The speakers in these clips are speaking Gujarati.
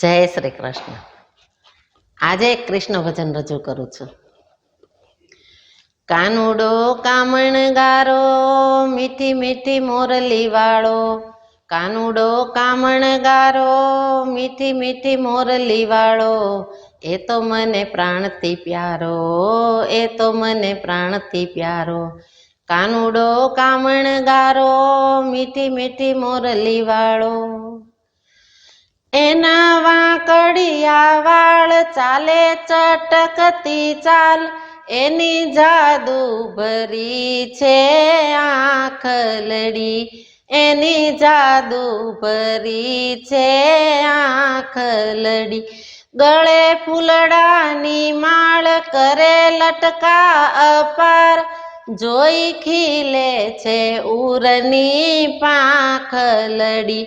જય શ્રી કૃષ્ણ। આજે કૃષ્ણ ભજન રજૂ કરું છું। કાનુડો કામણગારો મીઠી મીઠી મોરલી વાળો, કાનુડો કામણગારો મીઠી મીઠી મોરલી વાળો, એ તો મને પ્રાણથી પ્યારો, એ તો મને પ્રાણથી પ્યારો। કાનુડો કામણગારો મીઠી મીઠી મોરલી વાળો, એના વાંકડિયા વાળ ચાલે ચટકતી ચાલ, એની જાદુ ભરી છે આંખલડી, એની જાદુ ભરી છે આંખલડી। ગળે ફૂલડાની માળ કરે લટકા અપાર, જોઈ ખીલે છે ઉરની પાંખલડી,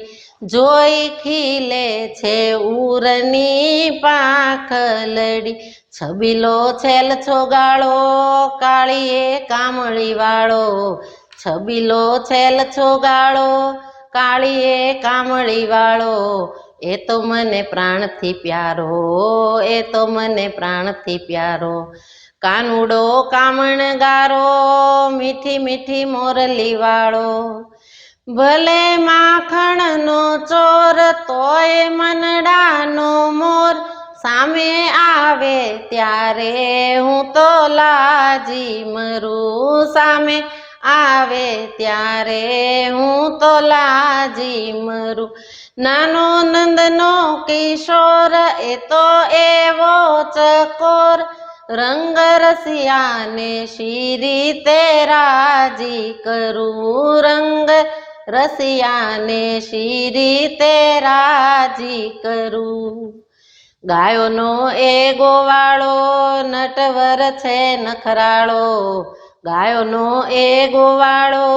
જોઈ ખીલે છે ઉરની પાંખલડી। છબીલો છેલ છોગાળો કાળીએ કામળી વાળો, છબીલો છેલ છોગાળો કાળીએ કામળી વાળો, એ તો મને પ્રાણથી પ્યારો, એ તો મને પ્રાણથી પ્યારો। કાનુડો કામણગારો મીઠી મીઠી મોરલી વાળો, ભલે માખણનો ચોર તોય મનડાનો મોર, સામે આવે ત્યારે હું તો લાજી મરું, સામે આવે ત્યારે હું તો લાજી મરું। નાનો નંદનો કિશોર એ તો એવો ચકોર, રંગ રસિયાને શી રીતે રાજી કરું, રંગ રસિયાને શી રીતે રાજી કરું। ગાયોનો એ ગોવાળો નટવર છે નખરાળો, ગાયોનો એ ગોવાળો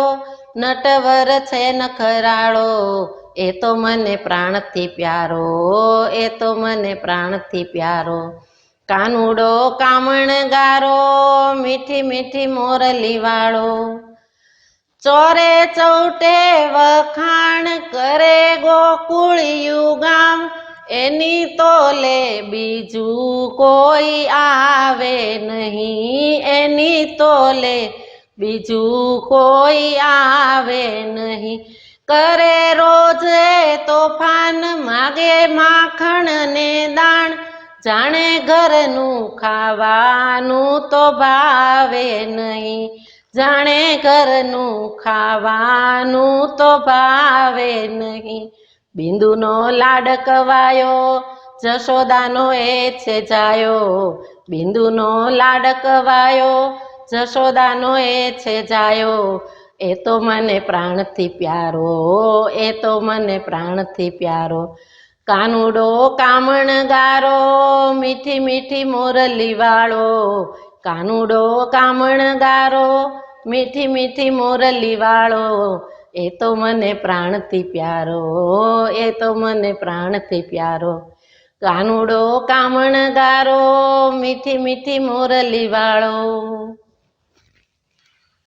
નટવર છે નખરાળો, એ તો મને પ્રાણથી પ્યારો, એ તો મને પ્રાણથી પ્યારો। કાનુડો કામણગારો મીઠી મીઠી મોરલી વાળો, ચોરે ચૌટે વખાણ કરે ગોકુળિયું ગામ, એની તોલે બીજું કોઈ આવે નહીં, એની તોલે બીજું કોઈ આવે નહીં। કરે રોજ તોફાન માગે માખણ ને દાણ, જાણે ઘરનું ખાવાનું તો ભાવે નહીં, જાણે ઘરનું ખાવાનું તો ભાવે નહીં। બિંદુનો લાડકવાયો જશોદાનો એ છે જાયો, બિંદુનો લાડકવાયો જશોદાનો એ છે જાયો, એ તો મને પ્રાણથી પ્યારો, એ તો મને પ્રાણથી પ્યારો। કાનુડો કામણગારો મીઠી મીઠી મોરલી વાળો, કાનુડો કામણગારો મીઠી મીઠી મોરલી વાળો, એ તો મને પ્રાણથી પ્યારો, એ તો મને પ્રાણથી પ્યારો। કાનુડો કામણગારો મીઠી મીઠી મોરલી વાળો।